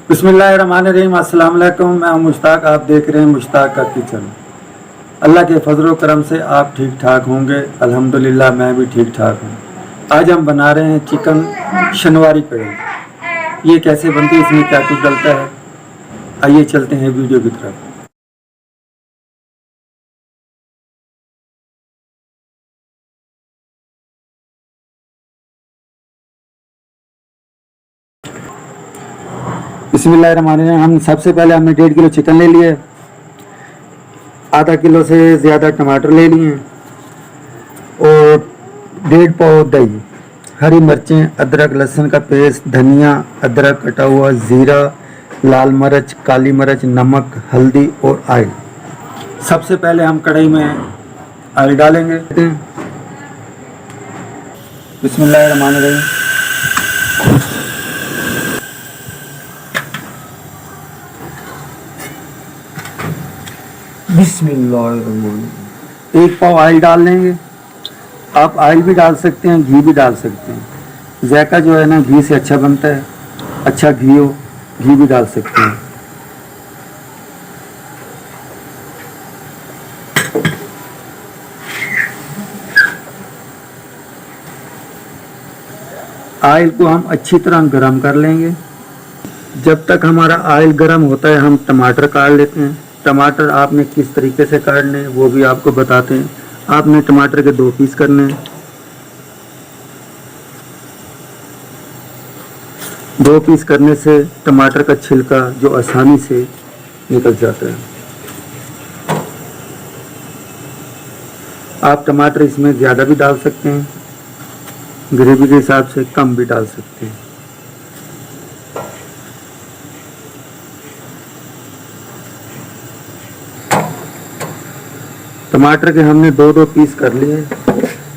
बिस्मिल्लाहिर्रहमानिर्रहीम। अस्सलाम वालेकुम। मैं हूं मुश्ताक, आप देख रहे हैं मुश्ताक का किचन। अल्लाह के फजल करम से आप ठीक ठाक होंगे। अल्हम्दुलिल्लाह मैं भी ठीक ठाक हूं। आज हम बना रहे हैं चिकन शनवारी कढ़ी। ये कैसे बनती है, इसमें क्या कुछ डलता है, आइए चलते हैं वीडियो की तरफ। बिस्मिल्लाहिर्रहमानिर्रहीम। हम सबसे पहले हमने 1.5 किलो चिकन ले लिए, आधा किलो से ज़्यादा टमाटर ले लिए और 1.5 पाव दही, हरी मिर्चें, अदरक लहसुन का पेस्ट, धनिया, अदरक कटा हुआ, ज़ीरा, लाल मिर्च, काली मिर्च, नमक, हल्दी और ऑयल। सबसे पहले हम कढ़ाई में ऑयल डालेंगे। बिस्मिल्लाहिर्रहमानिर्रहीम। बिस्मिल्लाहिर्रहमानिर्रहीम। 1 पाव ऑयल डाल लेंगे। आप ऑयल भी डाल सकते हैं, घी भी डाल सकते हैं। जायका जो है ना, घी से अच्छा बनता है। अच्छा घी हो, घी भी डाल सकते हैं। ऑयल को हम अच्छी तरह गरम कर लेंगे। जब तक हमारा ऑयल गरम होता है हम टमाटर काट लेते हैं। टमाटर आपने किस तरीके से काटने हैं वो भी आपको बताते हैं। आपने टमाटर के 2 पीस करने हैं। 2 पीस करने से टमाटर का छिलका जो आसानी से निकल जाता है। आप टमाटर इसमें ज़्यादा भी डाल सकते हैं, ग्रेवी के हिसाब से कम भी डाल सकते हैं। टमाटर के हमने 2-2 पीस कर लिए।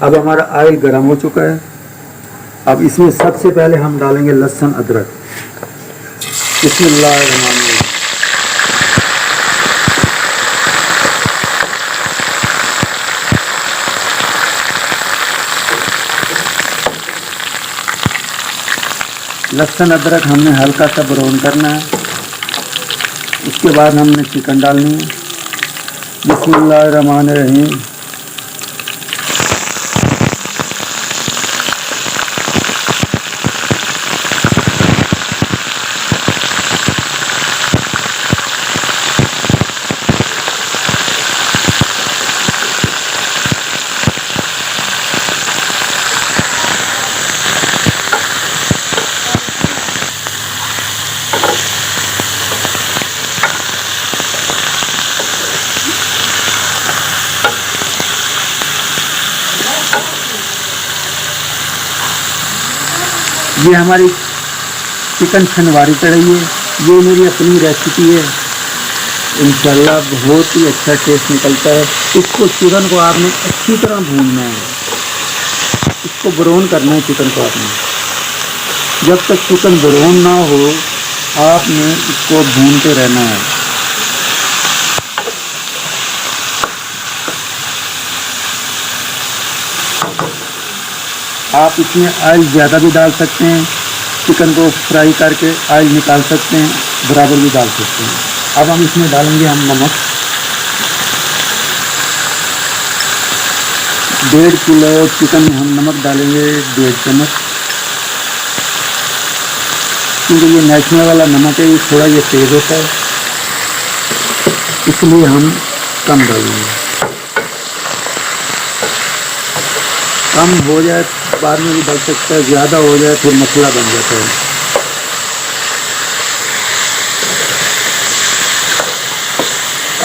अब हमारा ऑयल गर्म हो चुका है। अब इसमें सबसे पहले हम डालेंगे लहसुन अदरक। बिस्मिल्लाहिर्रहमानिर्रहीम। लहसुन अदरक हमने हल्का सा ब्राउन करना है। उसके बाद हमने चिकन डालनी है। बिस्मिल्लाहिर्रहमानिर्रहीम। ये हमारी चिकन शनवारी कढ़ाई है। ये मेरी अपनी रेसिपी है। इंशाल्लाह बहुत ही अच्छा टेस्ट निकलता है। इसको चिकन को आपने अच्छी तरह भूनना है, इसको ब्राउन करना है चिकन को आपने। जब तक चिकन ब्राउन ना हो आपने इसको भूनते रहना है। आप इसमें ऑयल ज़्यादा भी डाल सकते हैं, चिकन को फ्राई करके ऑयल निकाल सकते हैं, बराबर भी डाल सकते हैं। अब हम इसमें डालेंगे हम नमक। 1.5 किलो चिकन में हम नमक डालेंगे 1.5 चम्मच, क्योंकि ये नेशनल वाला नमक है, ये थोड़ा ये तेज़ होता है, इसलिए हम कम डालेंगे। कम हो जाए बाद में भी डाल सकता है, ज़्यादा हो जाए फिर मसला बन जाता है।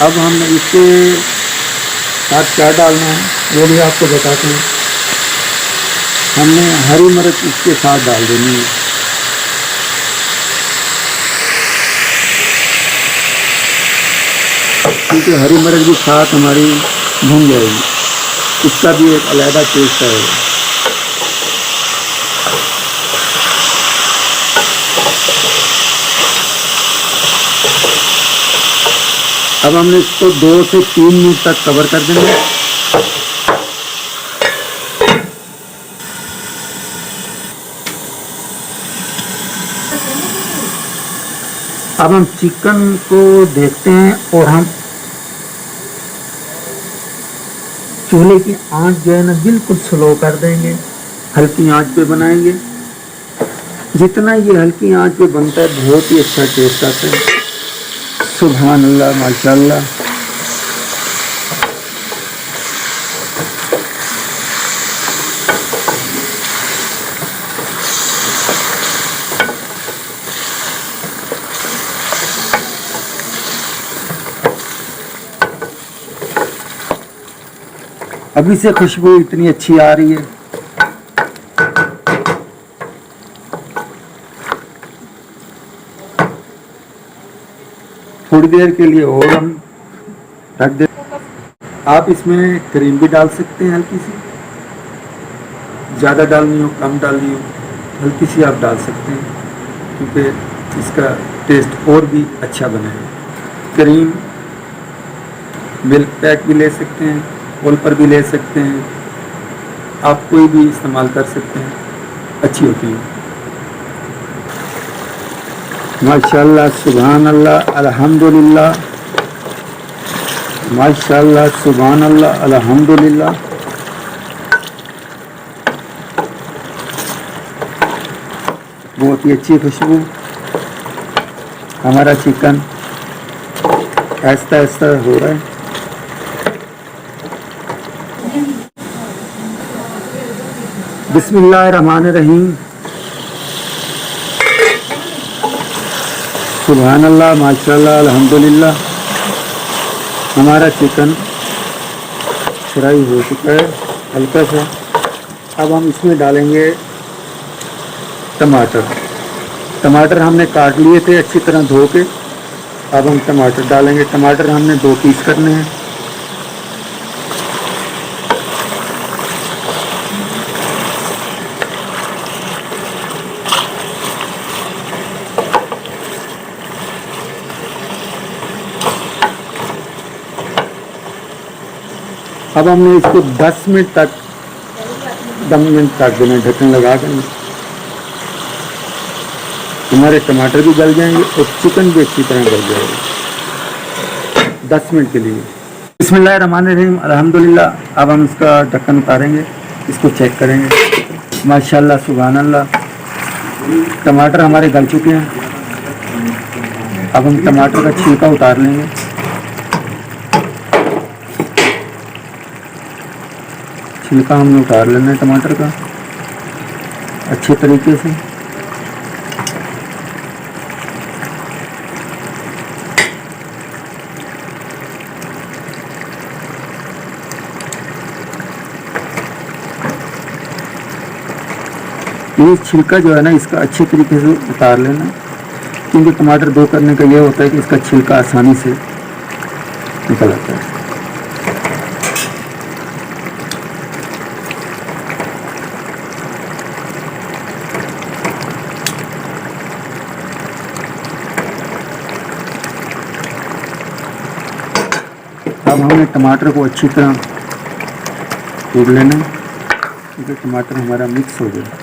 अब हम इसके साथ क्या डालना है वो भी आपको बताते हैं। हमने हरी मिर्च इसके साथ डाल देनी है। क्योंकि हरी मिर्च भी साथ हमारी भून जाएगी, इसका भी एक अलग टेस्ट आएगा। अब हमने इसको 2 से 3 मिनट तक कवर कर देंगे। अब हम चिकन को देखते हैं और हम चूल्हे की आंच जो है ना बिल्कुल स्लो कर देंगे, हल्की आंच पे बनाएंगे। जितना ये हल्की आंच पे बनता है बहुत ही अच्छा टेस्ट आता है। सुभान अल्लाह, माशाल्लाह। अभी से खुशबू इतनी अच्छी आ रही है। थोड़ी देर के लिए और हम ढक दे। आप इसमें क्रीम भी डाल सकते हैं, हल्की सी, ज़्यादा डालनी हो कम डालनी हो हल्की सी आप डाल सकते हैं, क्योंकि इसका टेस्ट और भी अच्छा बनेगा। क्रीम मिल्क पैक भी ले सकते हैं, ओल पर भी ले सकते हैं, आप कोई भी इस्तेमाल कर सकते हैं, अच्छी होती है। माशाल्लाह, सुभान अल्लाह, अल्हम्दुलिल्लाह, माशाल्लाह, सुभान अल्लाह, अल्हम्दुलिल्लाह। बहुत ही अच्छी खुशबू। हमारा चिकन ऐसा ऐसा हो रहा है। बिस्मिल्लाहिर्रहमानिर्रहीम। सुभान अल्लाह, माशाल्लाह, अल्हम्दुलिल्लाह। हमारा चिकन फ्राई हो चुका है हल्का सा। अब हम इसमें डालेंगे टमाटर। टमाटर हमने काट लिए थे अच्छी तरह धो के। अब हम टमाटर डालेंगे। टमाटर हमने 2 पीस करने हैं। अब हमने इसको 10 मिनट तक दम में रख देना, ढक्कन लगा देना। हमारे टमाटर भी गल जाएंगे और चिकन भी अच्छी तरह गल जाएगा 10 मिनट के लिए। बिस्मिल्लाहिर्रहमानिर्रहीम, अल्हम्दुलिल्लाह। अब हम इसका ढक्कन उतारेंगे, इसको चेक करेंगे। माशाल्लाह, सुभान अल्लाह। टमाटर हमारे गल चुके हैं। अब हम टमाटर का छिलका उतार लेंगे। छिलका हमने उतार लेना है टमाटर का अच्छे तरीके से। ये छिलका जो है ना इसका अच्छे तरीके से उतार लेना, क्योंकि टमाटर दो करने का ये होता है कि इसका छिलका आसानी से निकल आता है। अब हमने टमाटर को अच्छी तरह कूट लेना है, क्योंकि टमाटर हमारा मिक्स हो जाए।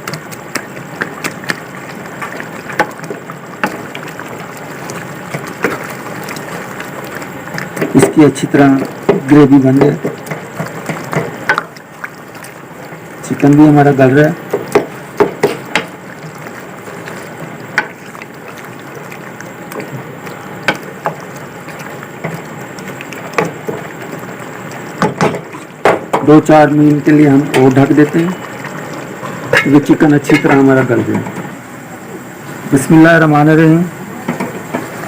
इसकी अच्छी तरह ग्रेवी बन जाए। चिकन भी हमारा गल रहा है। दो 4 मिनट के लिए हम और ढक देते हैं, क्योंकि चिकन अच्छी तरह हमारा गल जाए। बिस्मिल्लाहिर्रहमानिर्रहीम।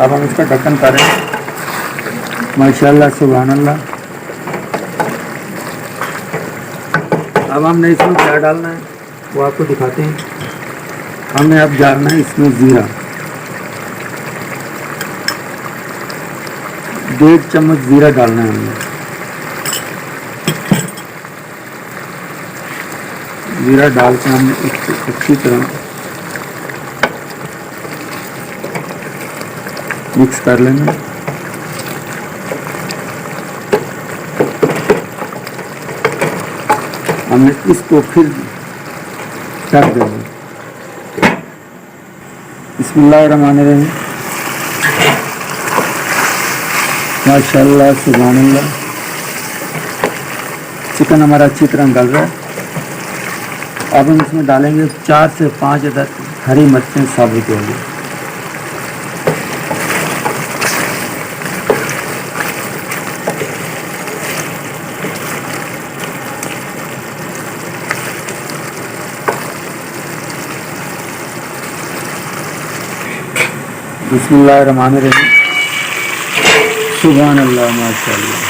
अब हम इसका ढक्कन करें। माशाल्लाह, सुभान अल्लाह। अब हमने इसमें क्या डालना है वो आपको दिखाते हैं। हमने अब डालना है इसमें ज़ीरा, 1.5 चम्मच ज़ीरा डालना है हमने। ज़ीरा डाल के हमने इसको अच्छी तरह मिक्स कर लेना। हमने इसको फिर ढक देंगे। बिस्मिल्लाहिर्रहमानिर्रहीम। माशाल्लाह सुभान अल्लाह। चिकन हमारा अच्छी तरह गल रहा है। अब हम इसमें डालेंगे 4 से 5 अदद हरी मिर्चें साबुत होंगी। बिस्मिल्लाहिर्रहमानिर्रहीम। सुभान अल्लाह माशाल्लाह।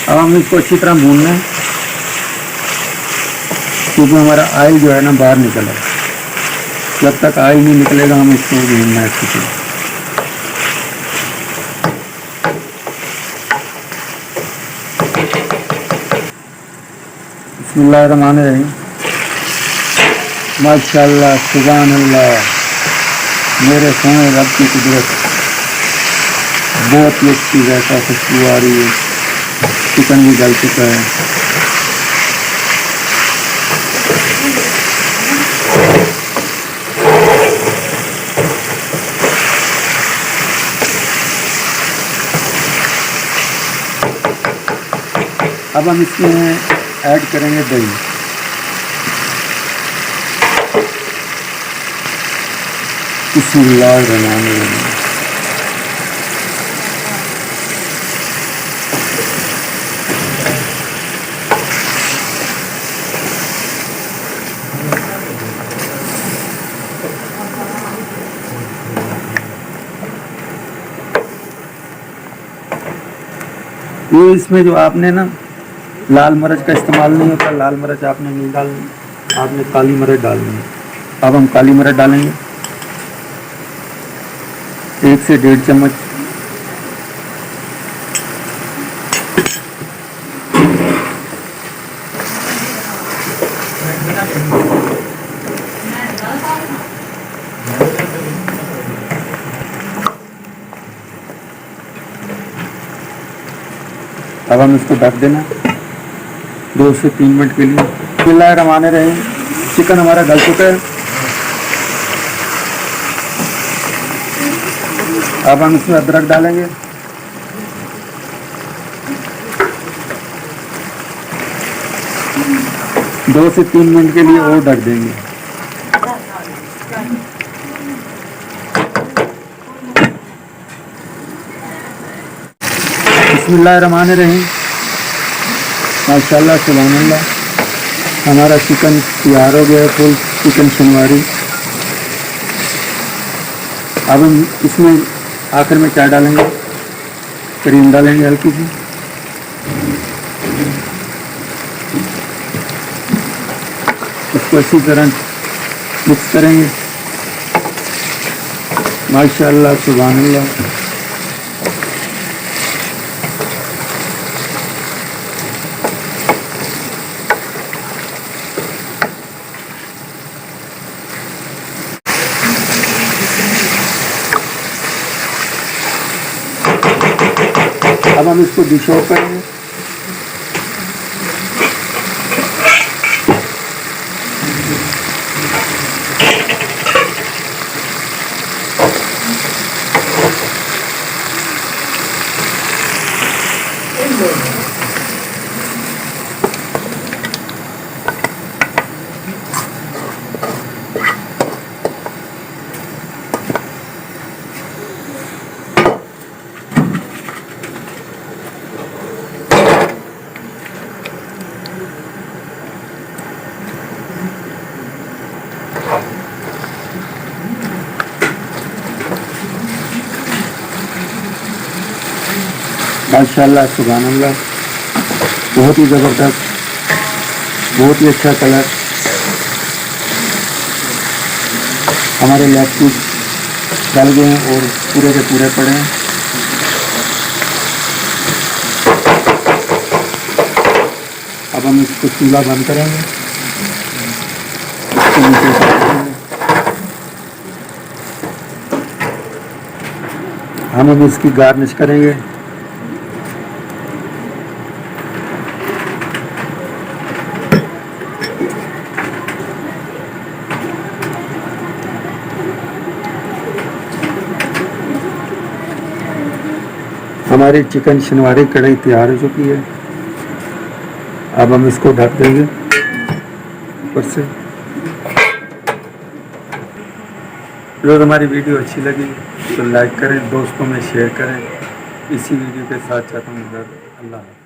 अब हम इसको अच्छी तरह भूनना है, क्योंकि हमारा ऑयल जो है ना बाहर निकला है। जब तक ऑयल नहीं निकलेगा हम इसको भूनना है अच्छी तरह। बिस्मिल्लाहिर्रहमानिर्रहीम। माशाल्लाह सुभान अल्लाह। मेरे सोने रब की कुदरत, बहुत ही अच्छी जैसा खुशबू आ रही है। चिकन भी गल चुका है। अब हम इसमें ऐड करेंगे दही। बिस्मिल्लाहिर्रहमानिर्रहीम। ये इसमें जो आपने ना लाल मिर्च का इस्तेमाल नहीं होता, लाल मिर्च आपने नहीं डालनी, आपने काली मिर्च डालनी है। अब हम काली मिर्च डालेंगे 1 से 1.5 चम्मच। अब हम इसको ढक देना 2 से 3 मिनट के लिए। बिस्मिल्लाहिर्रहमानिर्रहीम। चिकन हमारा गल चुका है। अब हम इसमें अदरक डालेंगे। दो से 3 मिनट के लिए और ढक देंगे। बिस्मिल्लाहिर्रहमानिर्रहीम। माशाल्लाह सुभान अल्लाह। हमारा चिकन तैयार हो गया है, फुल चिकन शनवारी। अब हम इसमें आखिर में क्या डालेंगे, क्रीम डालेंगे हल्की सी। इसको अच्छी तरह मिक्स करेंगे। माशाल्लाह सुभान अल्लाह। अब हम इसको डिश आउट करेंगे। माशाल्लाह सुभान अल्लाह। बहुत ही ज़बरदस्त, बहुत ही अच्छा कलर। हमारे लेग पीस डल गए हैं और पूरे के पूरे पड़े हैं। अब हम इसको चूल्हा बंद करेंगे, इसको नीचे उतार देंगे। हम इसकी गार्निश करेंगे। हमारी चिकन शनिवारी कढ़ाई तैयार हो चुकी है। अब हम इसको ढक देंगे ऊपर से। अगर हमारी वीडियो अच्छी लगी तो लाइक करें, दोस्तों में शेयर करें। इसी वीडियो के साथ चाहता हूँ अल्लाह।